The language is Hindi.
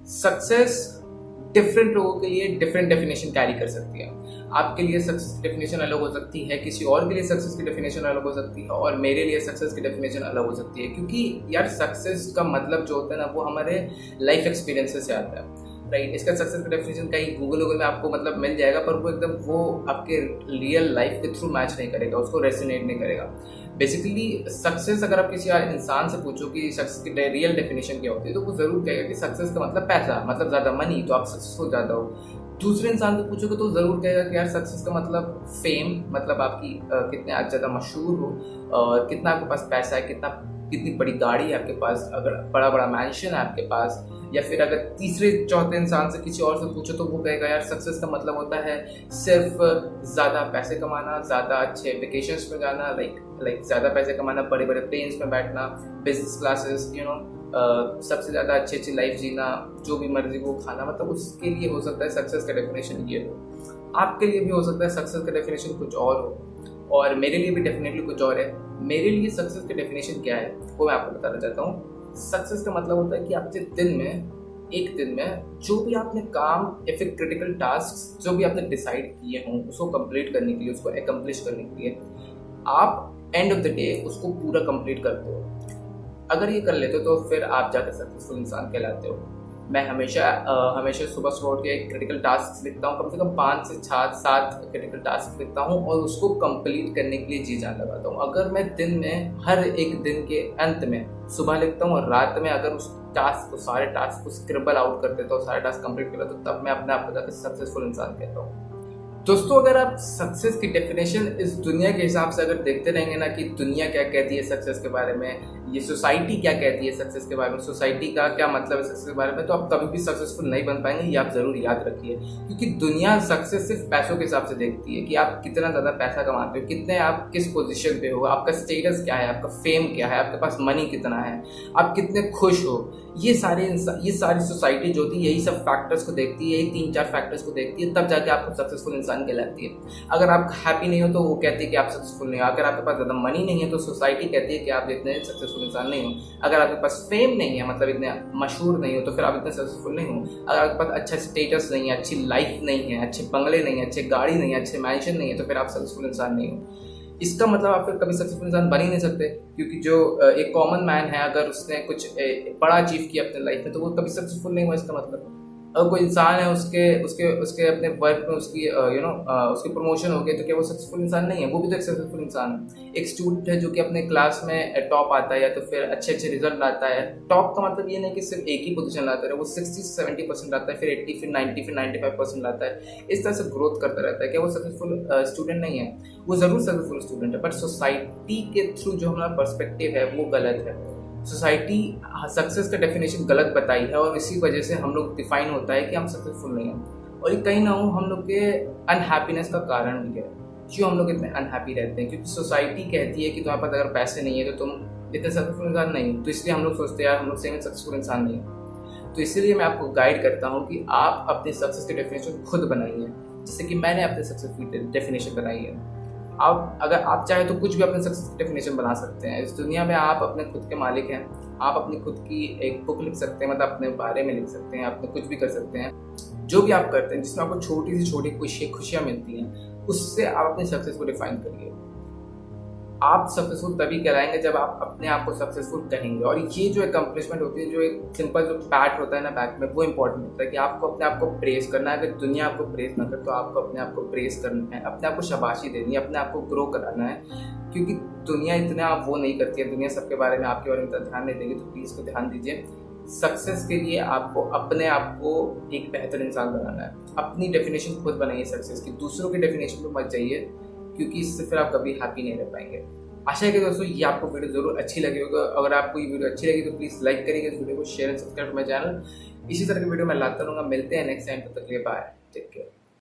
सक्सेस डिफरेंट लोगों के लिए डिफरेंट डेफिनेशन कैरी कर सकती है। आपके लिए सक्सेस की डेफिनेशन अलग हो सकती है, किसी और के लिए सक्सेस की डेफिनेशन अलग हो सकती है, और मेरे लिए सक्सेस की डेफिनेशन अलग हो सकती है। क्योंकि यार सक्सेस का मतलब जो होता है ना, वो हमारे लाइफ एक्सपीरियंसेस से आता है, राइट। इसका सक्सेस का डेफिनेशन कहीं गूगल में आपको मतलब मिल जाएगा, पर वो एकदम वो आपके रियल लाइफ के थ्रू मैच नहीं करेगा, उसको रेसोनेट नहीं करेगा। बेसिकली सक्सेस, अगर आप किसी इंसान से पूछो कि सक्सेस की रियल डेफिनेशन क्या होती है, तो वो जरूर कहेगा कि सक्सेस का मतलब पैसा, मतलब ज़्यादा मनी, तो आप सक्सेसफुल ज़्यादा हो। दूसरे इंसान से पूछोगे तो ज़रूर कहेगा कि यार सक्सेस का मतलब फेम, मतलब आपकी कितने आज ज़्यादा मशहूर हो, और कितना आपके पास पैसा है, कितनी बड़ी गाड़ी है आपके पास, अगर बड़ा बड़ा मैंशन है आपके पास। या फिर अगर तीसरे चौथे इंसान से किसी और से पूछो तो वो कहेगा यार सक्सेस का मतलब होता है सिर्फ ज़्यादा पैसे कमाना, ज़्यादा अच्छे वेकेशंस में जाना, लाइक ज़्यादा पैसे कमाना, बड़े बड़े प्लेन्स में बैठना, बिजनेस क्लासेस, सबसे ज़्यादा अच्छी लाइफ जीना, जो भी मर्जी वो खाना। मतलब उसके लिए हो सकता है सक्सेस का डेफिनेशन ये हो। आपके लिए भी हो सकता है सक्सेस का डेफिनेशन कुछ और हो, और मेरे लिए भी डेफिनेटली कुछ और है। मेरे लिए सक्सेस का डेफिनेशन क्या है वो मैं आपको बताना चाहता हूँ। सक्सेस का मतलब होता है कि आपके एक दिन में जो भी आपने काम या फिर क्रिटिकल टास्क जो भी आपने डिसाइड किए हों, उसको कंप्लीट करने के लिए, उसको एकम्प्लिश करने के लिए, आप एंड ऑफ द डे उसको पूरा कंप्लीट करते हो। अगर ये कर लेते हो तो फिर आप जाकर सक्सेसफुल इंसान कहलाते हो। मैं हमेशा सुबह सुबह उठ के क्रिटिकल टास्क लिखता हूँ, कम से कम 5 से 7 क्रिटिकल टास्क लिखता हूँ, और उसको कंप्लीट करने के लिए जी जान लगाता हूँ। अगर मैं दिन में हर एक दिन के अंत में सुबह लिखता हूँ और रात में अगर उस टास्क को, सारे टास्क को स्क्रिबल आउट कर देता हूँ, सारे टास्क कंप्लीट कर लेता हूँ, तब मैं अपने आप को जाकर सक्सेसफुल इंसान कहता हूँ। दोस्तों, अगर आप सक्सेस की डेफिनेशन इस दुनिया के हिसाब से अगर देखते रहेंगे ना कि दुनिया क्या कहती है सक्सेस के बारे में, ये सोसाइटी क्या कहती है सक्सेस के बारे में, सोसाइटी का क्या मतलब है सक्सेस के बारे में, तो आप कभी भी सक्सेसफुल नहीं बन पाएंगे। ये आप जरूर याद रखिए, क्योंकि दुनिया सक्सेस सिर्फ पैसों के हिसाब से देखती है कि आप कितना ज़्यादा पैसा कमाते हो, कितने आप किस पोजीशन पे हो, आपका स्टेटस क्या है, आपका फेम क्या है, आपके पास मनी कितना है, आप कितने खुश हो। ये सारी सोसाइटी जो थी यही सब फैक्टर्स को देखती है, यही 3-4 फैक्टर्स को देखती है, तब जाके आपको सक्सेसफुल इंसान कहलाती है। अगर आप हैप्पी नहीं हो तो वो कहती है कि आप सक्सेसफुल नहीं हो। अगर आपके पास ज़्यादा मनी नहीं है तो सोसाइटी कहती है कि आप इतने सक्सेसफुल इंसान नहीं हो। अगर आपके पास फेम नहीं है, मतलब इतने मशहूर नहीं हो, तो फिर आप इतने सक्सेसफुल नहीं हो। अगर आपके पास अच्छा स्टेटस नहीं है, अच्छी लाइफ नहीं है, अच्छे बंगले नहीं है, अच्छे गाड़ी नहीं है, अच्छे मैंशन नहीं है, तो फिर आप सक्सेसफुल इंसान नहीं हो। इसका मतलब आप फिर कभी सक्सेसफुल इंसान बन ही नहीं सकते, क्योंकि जो एक कॉमन मैन है, अगर उसने कुछ बड़ा अचीव किया अपने लाइफ में, तो वो कभी सक्सेसफुल नहीं हुआ। इसका मतलब अगर कोई इंसान है, उसके उसके उसके अपने वर्क में उसकी उसकी प्रमोशन हो गई, तो क्या वो सक्सेसफुल इंसान नहीं है? वो भी तो एक सक्सेसफुल इंसान है। एक स्टूडेंट है जो कि अपने क्लास में टॉप आता है, या तो फिर अच्छे रिजल्ट लाता है। टॉप का मतलब ये नहीं कि सिर्फ एक ही पोजीशन लाता है, वो 60 से 70% लाता है, फिर 80, फिर 90, फिर 95% लाता है। इस तरह से ग्रोथ करता रहता है। क्या वो सक्सेसफुल स्टूडेंट नहीं है? वो जरूर सक्सेसफुल स्टूडेंट है, बट सोसाइटी के थ्रू जो हमारा पर्सपेक्टिव है वो गलत है। सोसाइटी सक्सेस का डेफिनेशन गलत बताई है, और इसी वजह से हम लोग डिफाइन होता है कि हम सक्सेसफुल नहीं हैं। और ये कहीं ना हो हम लोग के अनहैप्पीनेस का कारण भी है, क्यों हम लोग इतने अनहैप्पी रहते हैं, क्योंकि सोसाइटी कहती है कि तुम्हारे पास अगर पैसे नहीं है तो तुम इतने सक्सेसफुल इंसान नहीं हो। तो इसलिए हम लोग सोचते हैं यार हम लोग सही में सक्सेसफुल इंसान नहीं है। तो इसीलिए मैं आपको गाइड करता हूँ कि आप अपनी सक्सेस की डेफिनेशन खुद बनाइए, जैसे कि मैंने अपने सक्सेस की डेफिनेशन बनाई है। अगर आप चाहे तो कुछ भी अपने सक्सेस की डेफिनेशन बना सकते हैं। इस दुनिया में आप अपने खुद के मालिक हैं। आप अपनी खुद की एक बुक लिख सकते हैं, मतलब अपने बारे में लिख सकते हैं, अपने कुछ भी कर सकते हैं। जो भी आप करते हैं जिसमें आपको छोटी से छोटी खुशियाँ मिलती हैं, उससे आप अपनी सक्सेस को डिफाइन करिए। आप सक्सेसफुल तभी कहलाएंगे जब आप अपने आप को सक्सेसफुल कहेंगे। और ये जो अकम्पलिशमेंट होती है, जो एक सिंपल जो पैट होता है ना बैक में, वो इंपॉर्टेंट होता है कि आपको अपने आप को प्रेस करना है। अगर दुनिया आपको प्रेस ना करे तो आपको अपने आप को प्रेस करना है, अपने आप को शाबाशी देनी है, अपने आप को ग्रो कराना है। क्योंकि दुनिया इतना वो नहीं करती है, दुनिया सबके बारे में, आपके बारे में इतना ध्यान नहीं देगी। तो प्लीज़ को ध्यान दीजिए। सक्सेस के लिए आपको अपने आप को एक बेहतर इंसान बनाना है। अपनी डेफिनेशन खुद बनाइए सक्सेस की, दूसरों की डेफिनेशन पे मत जाइए, क्योंकि इससे फिर आप कभी हैप्पी नहीं रह पाएंगे। आशा है कि दोस्तों ये आपको वीडियो जरूर अच्छी लगी होगी। अगर आपको ये वीडियो अच्छी लगी तो प्लीज़ लाइक करिएगा इस वीडियो को, share and subscribe to my channel. इसी तरह की वीडियो मैं लाता रहूँगा। मिलते हैं नेक्स्ट टाइम, तब तक के लिए बाय, टेक केयर।